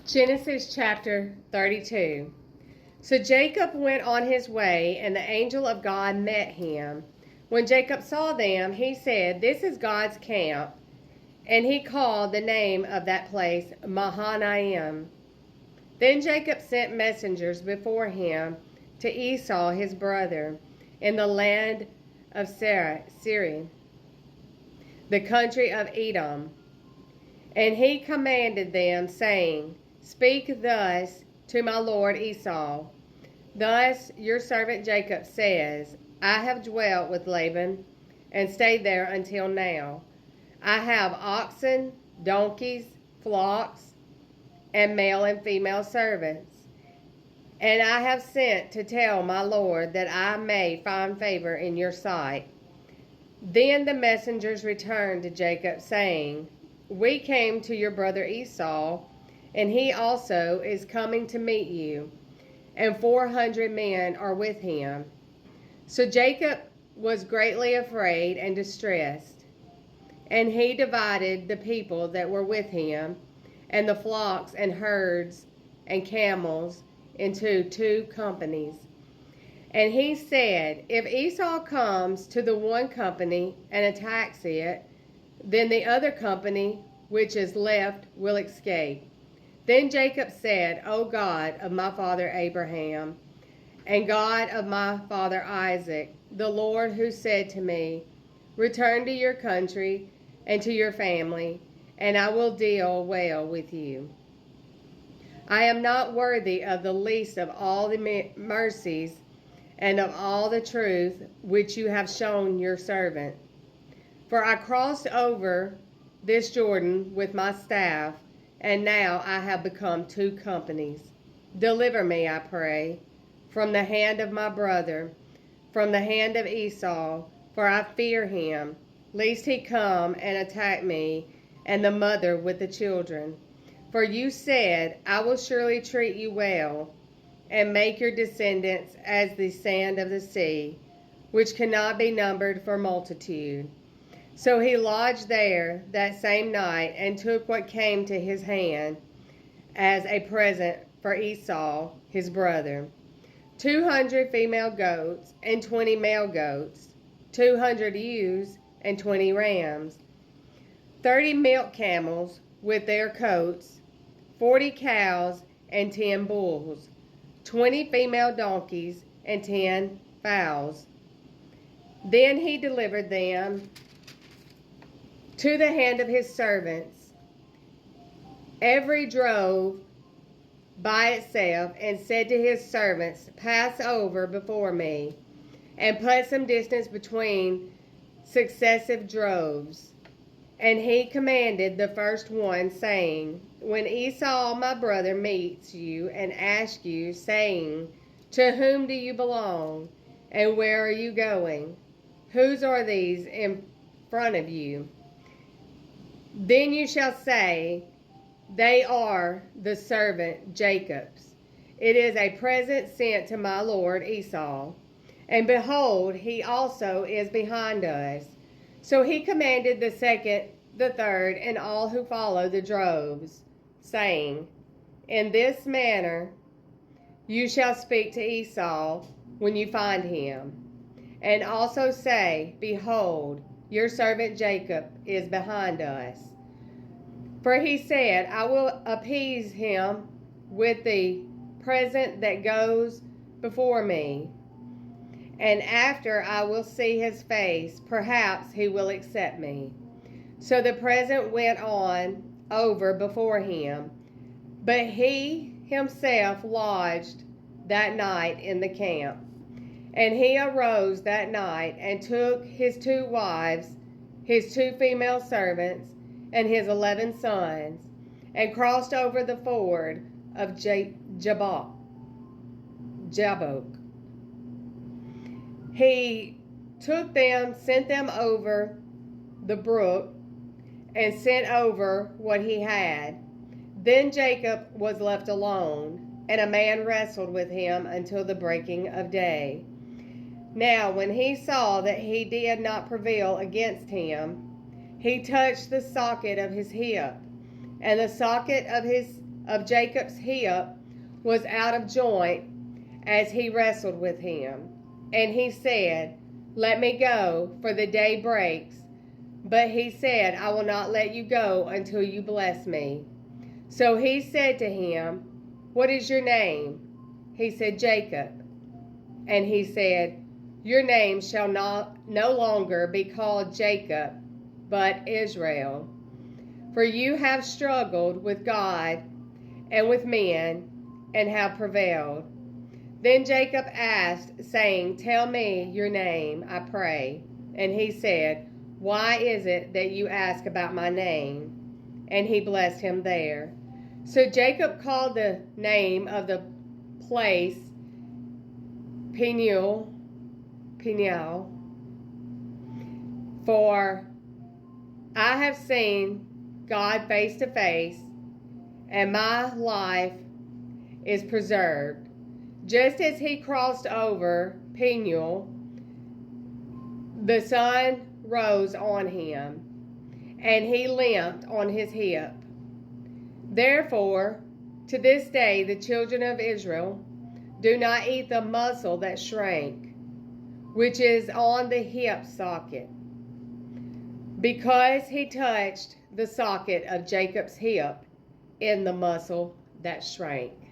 Genesis chapter 32. So Jacob went on his way, and the angel of God met him. When Jacob saw them, he said, "This is God's camp." And he called the name of that place Mahanaim. Then Jacob sent messengers before him to Esau his brother in the land of Seir, the country of Edom. And he commanded them, saying, "Speak thus to my lord Esau. Thus your servant Jacob says, I have dwelt with Laban and stayed there until now. I have oxen, donkeys, flocks, and male and female servants. And I have sent to tell my lord that I may find favor in your sight." Then the messengers returned to Jacob, saying, "We came to your brother Esau, and he also is coming to meet you, and 400 men are with him." So Jacob was greatly afraid and distressed, and he divided the people that were with him, and the flocks and herds and camels, into 2 companies. And he said, "If Esau comes to the one company and attacks it, then the other company which is left will escape." Then Jacob said, "O God of my father Abraham, and God of my father Isaac, the Lord who said to me, 'Return to your country and to your family, and I will deal well with you.' I am not worthy of the least of all the mercies and of all the truth which you have shown your servant. For I crossed over this Jordan with my staff, and now I have become 2 companies. Deliver me, I pray, from the hand of my brother, from the hand of Esau, for I fear him, lest he come and attack me and the mother with the children. For you said, I will surely treat you well, and make your descendants as the sand of the sea, which cannot be numbered for multitude." So he lodged there that same night, and took what came to his hand as a present for Esau his brother: 200 female goats and 20 male goats, 200 ewes and 20 rams, 30 milk camels with their coats, 40 cows and 10 bulls, 20 female donkeys and 10 fowls. Then he delivered them to the hand of his servants, every drove by itself, and said to his servants, "Pass over before me, and put some distance between successive droves." And he commanded the first one, saying, "When Esau my brother meets you and asks you, saying, 'To whom do you belong, and where are you going? Whose are these in front of you?' Then you shall say, 'They are the servant Jacob's. It is a present sent to my lord Esau. And behold, he also is behind us.'" So he commanded the second, the third, and all who follow the droves, saying, "In this manner you shall speak to Esau when you find him. And also say, 'Behold, your servant Jacob is behind us.' For he said, 'I will appease him with the present that goes before me, and after I will see his face, perhaps he will accept me.' So the present went on over before him, but he himself lodged that night in the camp. And he arose that night, and took his 2 wives, his 2 female servants, and his 11 sons, and crossed over the ford of Jabbok. He took them, sent them over the brook, and sent over what he had. Then Jacob was left alone, and a man wrestled with him until the breaking of day. Now when he saw that he did not prevail against him, he touched the socket of his hip, and the socket of his of Jacob's hip was out of joint as he wrestled with him. And he said, Let me go, for the day breaks. But he said, I will not let you go until you bless me. So he said to him, What is your name? He said, Jacob. And he said, Your name shall no longer be called Jacob, but Israel. For you have struggled with God and with men, and have prevailed. Then Jacob asked, saying, Tell me your name, I pray. And he said, Why is it that you ask about my name? And he blessed him there. So Jacob called the name of the place Peniel, for I have seen God face to face, and my life is preserved. Just as he crossed over Peniel, the sun rose on him, and he limped on his hip. Therefore, to this day, the children of Israel do not eat the muscle that shrank, which is on the hip socket, because he touched the socket of Jacob's hip in the muscle that shrank.